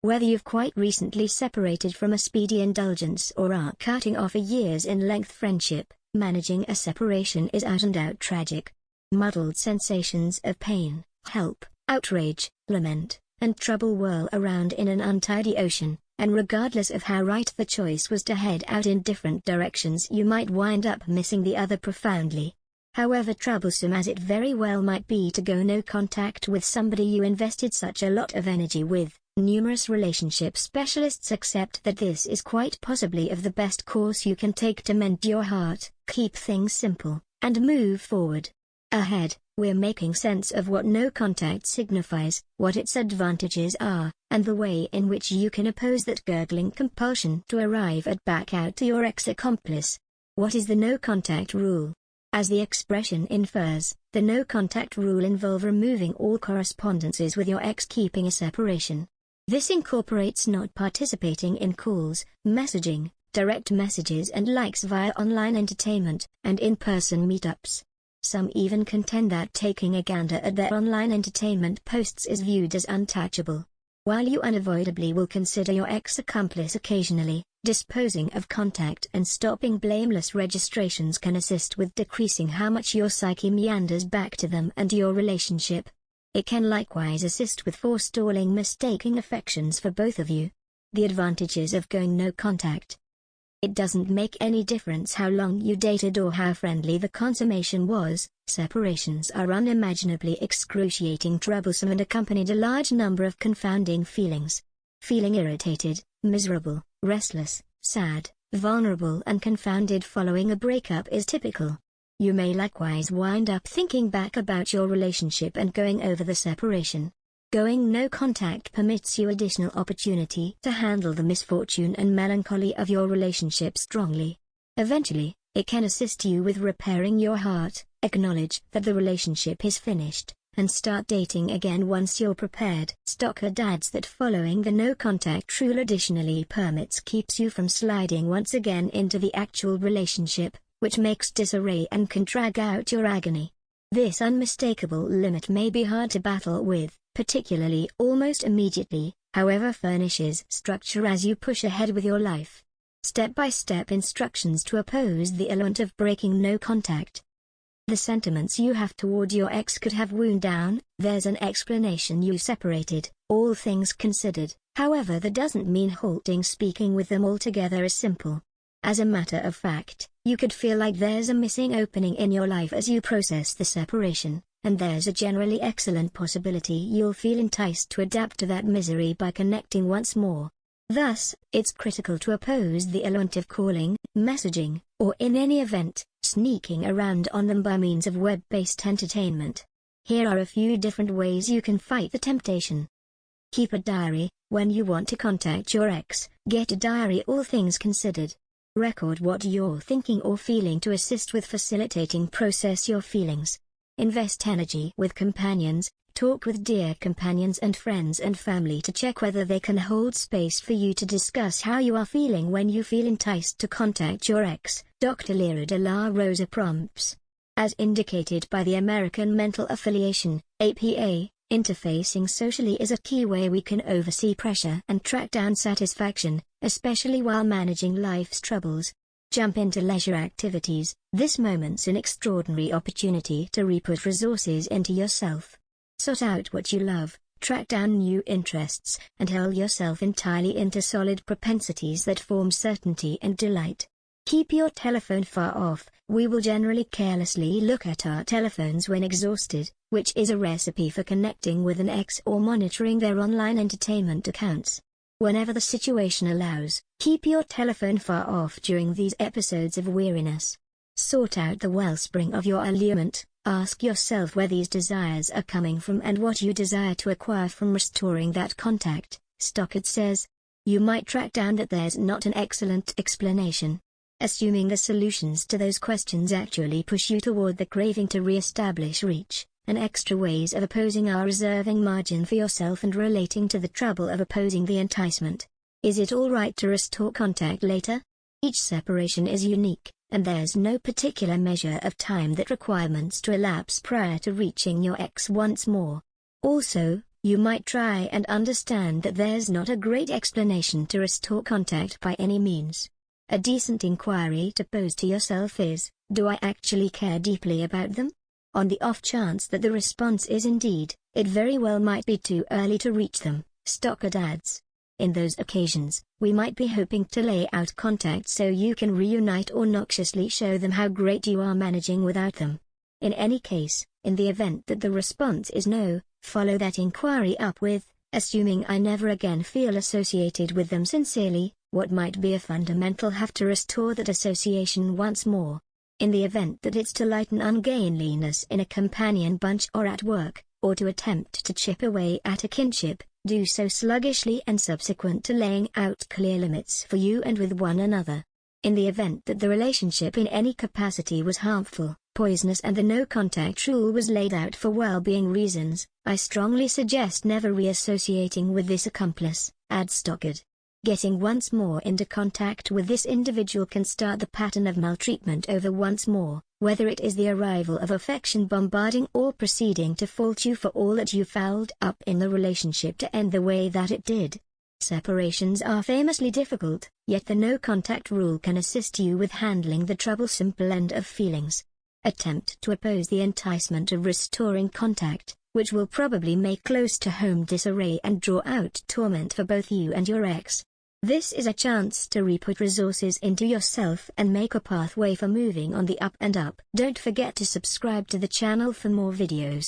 Whether you've quite recently separated from a speedy indulgence or are cutting off a years-in-length friendship, managing a separation is out and out tragic. Muddled sensations of pain, help, outrage, lament, and trouble whirl around in an untidy ocean, and regardless of how right the choice was to head out in different directions, you might wind up missing the other profoundly. However troublesome as it very well might be to go no contact with somebody you invested such a lot of energy with, numerous relationship specialists accept that this is quite possibly of the best course you can take to mend your heart, keep things simple, and move forward. Ahead, we're making sense of what no contact signifies, what its advantages are, and the way in which you can oppose that gurgling compulsion to arrive at back out to your ex-accomplice. What is the no contact rule? As the expression infers, the no contact rule involves removing all correspondences with your ex, keeping a separation. This incorporates not participating in calls, messaging, direct messages and likes via online entertainment, and in-person meetups. Some even contend that taking a gander at their online entertainment posts is viewed as untouchable. While you unavoidably will consider your ex-accomplice occasionally, disposing of contact and stopping blameless registrations can assist with decreasing how much your psyche meanders back to them and your relationship. It can likewise assist with forestalling mistaking affections for both of you. The advantages of going no contact. It doesn't make any difference how long you dated or how friendly the consummation was. Separations are unimaginably excruciating, troublesome, and accompanied a large number of confounding feelings. Feeling irritated, miserable, restless, sad, vulnerable and confounded following a breakup is typical. You may likewise wind up thinking back about your relationship and going over the separation. Going no contact permits you additional opportunity to handle the misfortune and melancholy of your relationship strongly. Eventually, it can assist you with repairing your heart, acknowledge that the relationship is finished, and start dating again once you're prepared. Stocker adds that following the no contact rule additionally keeps you from sliding once again into the actual relationship, which makes disarray and can drag out your agony. This unmistakable limit may be hard to battle with, particularly almost immediately, however furnishes structure as you push ahead with your life. Step-by-step instructions to oppose the element of breaking no contact. The sentiments you have toward your ex could have wound down. There's an explanation you separated, all things considered. However, that doesn't mean halting speaking with them altogether is simple. As a matter of fact, you could feel like there's a missing opening in your life as you process the separation, and there's a generally excellent possibility you'll feel enticed to adapt to that misery by connecting once more. Thus, it's critical to oppose the element of calling, messaging, or in any event, sneaking around on them by means of web-based entertainment. Here are a few different ways you can fight the temptation. Keep a diary. When you want to contact your ex, get a diary, all things considered. Record what you're thinking or feeling to assist with facilitating process your feelings. Invest energy with companions. Talk with dear companions and friends and family to check whether they can hold space for you to discuss how you are feeling when you feel enticed to contact your ex. Dr. Lira de la Rosa prompts. As indicated by the American Mental Affiliation, APA, interfacing socially is a key way we can oversee pressure and track down satisfaction, especially while managing life's troubles. Jump into leisure activities. This moment's an extraordinary opportunity to re-put resources into yourself. Sort out what you love, track down new interests, and hurl yourself entirely into solid propensities that form certainty and delight. Keep your telephone far off. We will generally carelessly look at our telephones when exhausted, which is a recipe for connecting with an ex or monitoring their online entertainment accounts. Whenever the situation allows, keep your telephone far off during these episodes of weariness. Sort out the wellspring of your allurement. Ask yourself where these desires are coming from and what you desire to acquire from restoring that contact. Stockard says. You might track down that there's not an excellent explanation. Assuming the solutions to those questions actually push you toward the craving to re-establish reach, and extra ways of opposing are reserving margin for yourself and relating to the trouble of opposing the enticement. Is it all right to restore contact later? Each separation is unique, and there's no particular measure of time that requirements to elapse prior to reaching your ex once more. Also, You might try and understand that there's not a great explanation to restore contact by any means. A decent inquiry to pose to yourself is, do I actually care deeply about them? On the off chance that the response is indeed, it very well might be too early to reach them, Stockard adds. In those occasions, we might be hoping to lay out contact so you can reunite or noxiously show them how great you are managing without them. In any case, in the event that the response is no, follow that inquiry up with, assuming I never again feel associated with them sincerely, what might be a fundamental have to restore that association once more. In the event that it's to lighten ungainliness in a companion bunch or at work, or to attempt to chip away at a kinship, do so sluggishly and subsequent to laying out clear limits for you and with one another. In the event that the relationship in any capacity was harmful, poisonous and the no-contact rule was laid out for well-being reasons, I strongly suggest never reassociating with this accomplice, adds Stockard. Getting once more into contact with this individual can start the pattern of maltreatment over once more, whether it is the arrival of affection bombarding or proceeding to fault you for all that you fouled up in the relationship to end the way that it did. Separations are famously difficult, yet the no-contact rule can assist you with handling the troublesome blend of feelings. Attempt to oppose the enticement of restoring contact, which will probably make close-to-home disarray and draw out torment for both you and your ex. This is a chance to re-put resources into yourself and make a pathway for moving on the up and up. Don't forget to subscribe to the channel for more videos.